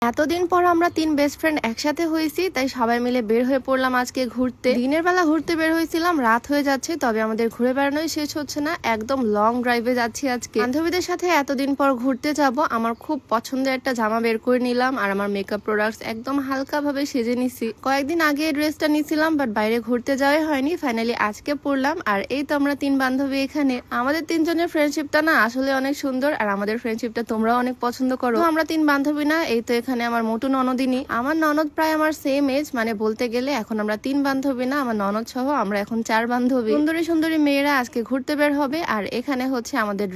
এতদিন পর আমরা তিন বেস্ট ফ্রেন্ড একসাথে হয়েছি, তাই সবাই মিলে বের হয়ে পড়লাম আজকে ঘুরতে। দিনের বেলা ঘুরতে বের হয়েছিলাম, রাত হয়ে যাচ্ছে, তবে আমাদের ঘুরে বেড়ানোই শেষ হচ্ছে না। একদম লং ড্রাইভে যাচ্ছি আজকে। বান্ধবীদের সাথে এতদিন পর ঘুরতে যাব। আমার খুব পছন্দের একটা জামা বের করে নিলাম, আর আমার মেকআপ প্রোডাক্টস একদম হালকা ভাবে সেজে নিছি। কয়েকদিন আগে এই ড্রেসটা নিছিলাম, বাট বাইরে ঘুরতে যাওয়াই হয়নি। ফাইনালি আজকে পরলাম। আর এই তো আমরা তিন বান্ধবী এখানে। আমাদের তিনজনের ফ্রেন্ডশিপটা না আসলে অনেক সুন্দর, আর আমাদের ফ্রেন্ডশিপটা তোমরাও অনেক পছন্দ করো। আমরা তিন বান্ধবী না, এই তো এখানে আমার মোটু ননদিনী। আমার ননদ প্রায় আমার সেম এজ, মানে বলতে গেলে এখন আমরা তিন বান্ধবী না, আমার ননদ সহ আমরা এখন চার বান্ধবী। সুন্দরী সুন্দরী মেয়েরা আজকে ঘুরতে বের হবে। আর এখানে হচ্ছে আমাদের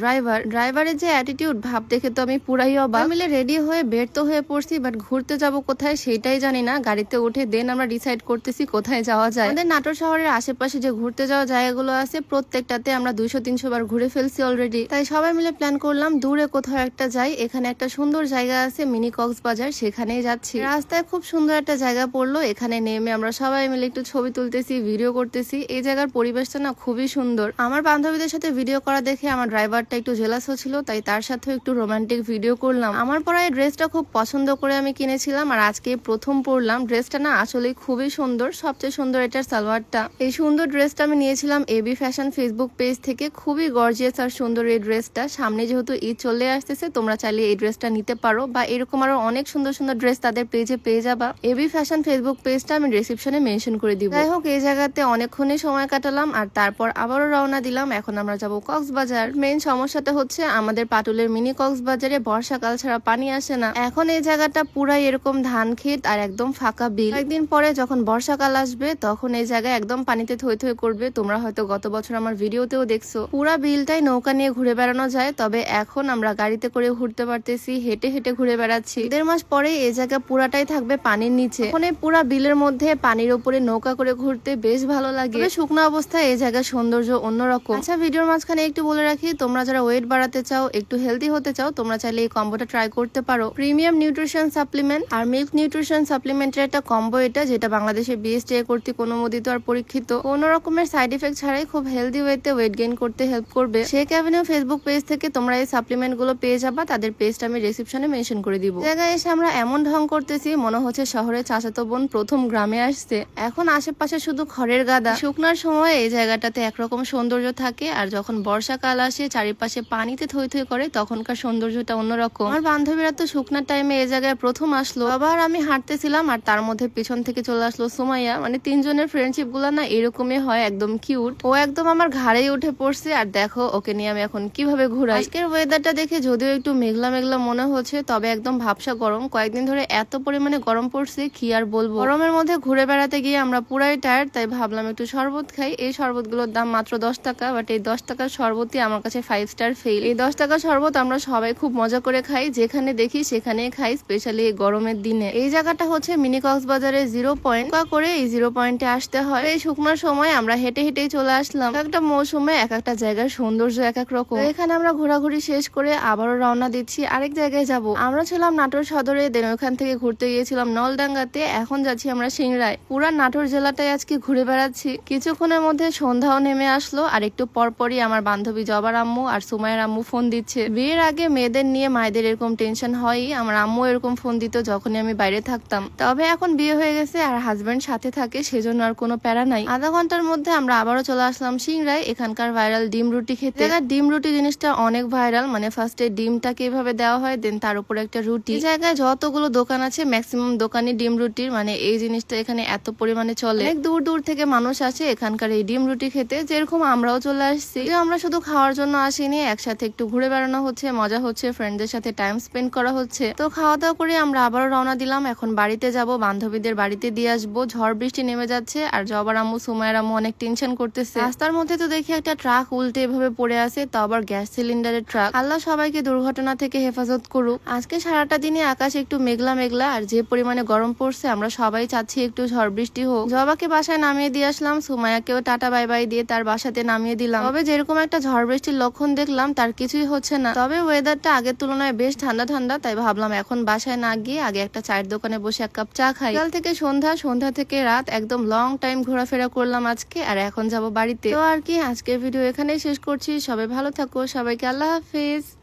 ড্রাইভারের যে অ্যাটিটিউড, ভাব দেখে তো আমি পুরাই অবাক। মিলে রেডি হয়ে বের তো হয়ে পড়ছি, বাট ঘুরতে যাব কোথায় সেটাই জানি না। গাড়িতে উঠে দেন আমরা ডিসাইড করতেছি কোথায় যাওয়া যায়। আমাদের নাটোর শহরের আশেপাশে যে ঘুরতে যাওয়া জায়গাগুলো আছে, প্রত্যেকটাতে আমরা 200-300 বার ঘুরে ফেলছি অলরেডি। তাই সবাই মিলে প্ল্যান করলাম দূরে কোথাও একটা যাই। এখানে একটা সুন্দর জায়গা আছে, মিনি কক্সবাজার, সেখানেই যাচ্ছি। রাস্তায় খুব সুন্দর একটা জায়গা পড়লো, এখানে নেমে আমরা সবাই মিলে একটু ছবি তুলতেছি, ভিডিও করতেছি। এই জায়গার পরিবেশটা না খুবই সুন্দর। আমার বান্ধবীদের সাথে ভিডিও করা দেখে আমার ড্রাইভারটা একটু জেলাস হচ্ছিল, তাই তার সাথে একটু রোমান্টিক ভিডিও করলাম। আমার পরা এই ড্রেসটা খুব পছন্দ করে আমি কিনেছিলাম, আর আজকে প্রথম পরলাম। ড্রেসটা না আসলে খুবই সুন্দর, সবচেয়ে সুন্দর এটার সালোয়ারটা। এই সুন্দর ড্রেসটা আমি নিয়েছিলাম এবি ফ্যাশন ফেসবুক পেজ থেকে। খুবই গর্জিয়াস আর সুন্দর এই ড্রেসটা। সামনে যেহেতু ঈদ চলে আসতেছে, তোমরা চাইলে এই ড্রেসটা নিতে পারো, বা এরকম আরো অনেক সুন্দর সুন্দর ড্রেস তাদের পেজে পেয়ে যাবা। এবি ফ্যাশন ফেসবুক পেজটা আমি ডেসক্রিপশনে মেনশন করে দিব। যাই হোক, এই জায়গাতে অনেকক্ষণই সময় কাটালাম, আর তারপর আবারও রওনা দিলাম। এখন আমরা যাব কক্সবাজার। মেইন সমস্যাটা হচ্ছে আমাদের পাটুলের মিনি কক্সবাজারে বর্ষাকাল ছাড়া পানি আসে না। এখন এই জায়গাটা পুরাই এরকম ধান ক্ষেত আর একদম ফাঁকা বিল। একদিন পরে যখন বর্ষাকাল আসবে, তখন এই জায়গায় একদম পানিতে থই থই করবে। তোমরা হয়তো গত বছর আমার ভিডিওতেও দেখছো। পুরা বিলটাই নৌকা নিয়ে ঘুরে বেড়ানো যায়, তবে এখন আমরা গাড়িতে করে ঘুরতে পারতেছি, হেঁটে হেঁটে ঘুরে বেড়াচ্ছি। 1.5 মাস পরে এই জায়গা পুরাটাই থাকবে পানির নিচে। ওখানে পুরা বিলের মধ্যে পানির উপরে নৌকা করে ঘুরতে বেশ ভালো লাগে। শুকনো অবস্থায় এই জায়গার সৌন্দর্য অন্যরকম। আচ্ছা, ভিডিওর মাঝখানে একটু বলে রাখি, তোমরা যারা ওয়েট বাড়াতে চাও, একটু হেলদি হতে চাও, তোমরা চাইলে এই কম্বোটা ট্রাই করতে পারো। প্রিমিয়াম নিউট্রিশন সাপ্লিমেন্ট আর মিল্ক নিউট্রিশন সাপ্লিমেন্টের একটা কম্বো এটা, যেটা বাংলাদেশে বিএসটিআই কর্তৃক অনুমোদিত আর পরীক্ষিত। কোনো রকমের সাইড ইফেক্ট ছাড়াই খুব হেলদি ওয়েতে ওয়েট গেইন করতে হেল্প করবে। শেখ অ্যাভিনিউ ফেসবুক পেজ থেকে তোমরা এই সাপ্লিমেন্ট গুলো পেয়ে যাবা। তাদের পেজটা আমি ডেসক্রিপশনে মেনশন করে দিব। জায়গায় এসে আমরা এমন ঢং করতেছি, মনে হচ্ছে শহরের চাচাতো বোন প্রথম গ্রামে আসছে। এখন আশেপাশে শুধু খড়ের গাদা। শুকনার সময় এই জায়গাটাতে একরকম সৌন্দর্য থাকে, আর যখন বর্ষাকাল আসে চারিপাশে পানিতে থই থই করে, তখনকার সৌন্দর্যটা অন্যরকম। আমার বান্ধবীরা তো শুকনার টাইমে এই জায়গায় প্রথম আসলো। আবার আমি হাঁটতেছিলাম, আর তার মধ্যে পিছন থেকে চলে আসলো সুমাইয়া। মানে তিনজনের ফ্রেন্ডশিপ গুলা না এরকমই হয়, একদম কিউট। ও একদম আমার ঘাড়েই উঠে পড়ছে, আর দেখো ওকে নিয়ে আমি এখন কিভাবে ঘুরাই। আজকের ওয়েদারটা দেখে যদিও একটু মেঘলা মেঘলা মনে হচ্ছে, তবে একদম ভাবসা গরম। কয়েকদিন ধরে এত পরিমাণে গরম পড়ছে, কি আর বলবো। গরমের মধ্যে ঘুরে বেড়াতে গিয়ে আমরা পুরাই টায়ার্ড, তাই ভাবলাম একটু শরবত খাই। এই শরবত গুলোর দাম মাত্র 10 টাকা, বাট এই 10 টাকার শরবতই আমার কাছে 5 স্টার ফেল। এই 10 টাকার শরবত আমরা সবাই খুব মজা করে খাই, যেখানে দেখি সেখানে খাই, স্পেশালি এই গরমের দিনে। এই জায়গাটা হচ্ছে মিনি কক্সবাজারের 0 পয়েন্ট। করে এই 0 পয়েন্টে আসতে হয়। এই শুকনোর সময় আমরা হেঁটে হেঁটেই চলে আসলাম। একটা মৌসুমে এক একটা জায়গার সৌন্দর্য এক এক রকম। এখানে আমরা ঘোরাঘুরি শেষ করে আবারও রওনা দিচ্ছি আরেক জায়গায় যাব। আমরা ছিলাম নাটোর সদরে, দেন ওখান থেকে ঘুরতে গিয়েছিলাম নলডাঙ্গাতে, এখন যাচ্ছি আমরা সিংড়ায়। পুরা নাটোর জেলাটাই আজকে ঘুরে বেড়াচ্ছি। কিছুক্ষণের মধ্যে সন্ধ্যাও নেমে আসলো, আর একটু পরপরই আমার বান্ধবী জবার আম্মু আর সুমাইয়ের আম্মু ফোন দিচ্ছে। বিয়ের আগে মেয়েদের নিয়ে মায়েদের এরকম টেনশন হয়ই। আমার আম্মু এরকম ফোন দিত যখনই আমি বাইরে থাকতাম। তবে এখন বিয়ে হয়ে গেছে আর হাজবেন্ড সাথে থাকে, সেজন্য আর কোনো প্যারা নাই। আধা ঘন্টার মধ্যে আমরা আবারও চলে আসলাম সিংড়ায়, এখানকার ভাইরাল ডিম রুটি খেতে। ডিম রুটি জিনিসটা অনেক ভাইরাল, মানে ফার্স্টে ডিমটাকে এভাবে দেওয়া হয়, দেন তার উপরে একটা রুটি। জায়গায় যতগুলো দোকান আছে ম্যাক্সিমাম দোকানই ডিম রুটির, মানে এই জিনিসটা এখানে এত পরিমাণে চলে। অনেক দূর দূর থেকে মানুষ আসে এখানকার এই ডিম রুটি খেতে, যেরকম আমরাও চলে আসছি। আমরা শুধু খাওয়ার জন্য আসিনি, একসাথে একটু ঘুরে বেড়ানো হচ্ছে, মজা হচ্ছে, ফ্রেন্ডদের সাথে টাইম স্পেন্ড করা হচ্ছে। তো খাওয়া দাওয়া করে আমরা আবারও রওনা দিলাম। এখন বাড়িতে যাব, বান্ধবীদের বাড়িতে দিয়ে আসবো। ঝড় বৃষ্টি নেমে যাচ্ছে, আর জবার আম্মু সুমাইয়ের আম্মু অনেক টেনশন করতেছে। রাস্তার মধ্যে তো দেখি একটা ট্রাক উল্টে এভাবে পড়ে আছে, তো আবার গ্যাস সিলিন্ডারের ট্রাক। আল্লাহ সবাইকে দুর্ঘটনা থেকে হেফাজত করুক। আজকে সারাটা দিনে আকাশ একটু মেঘলা মেঘলা, আর যে পরিমাণে গরম পড়ছে আমরা সবাই চাচ্ছি একটু ঝড় বৃষ্টি হোক। জবাকে বাসায় নামিয়ে দিয়ে আসলাম, সুমাইয়াকেও টাটা বাই বাই দিয়ে তার বাসাতে নামিয়ে দিলাম। তবে যেরকম একটা ঝড় বৃষ্টির লক্ষণ দেখলাম, তার কিছুই হচ্ছে না। তবে ওয়েদারটা আগের তুলনায় বেশ ঠান্ডা ঠান্ডা, তাই ভাবলাম এখন বাসায় না গিয়ে আগে একটা চায়ের দোকানে বসে এক কাপ চা খাই। সকাল থেকে সন্ধ্যা থেকে রাত একদম লং টাইম ঘোরাফেরা করলাম আজকে, আর এখন যাব বাড়িতে। তো আর কি, আজকের ভিডিও এখানেই শেষ করছি। সবাই ভালো থাকো, সবাইকে আল্লাহ হাফেজ।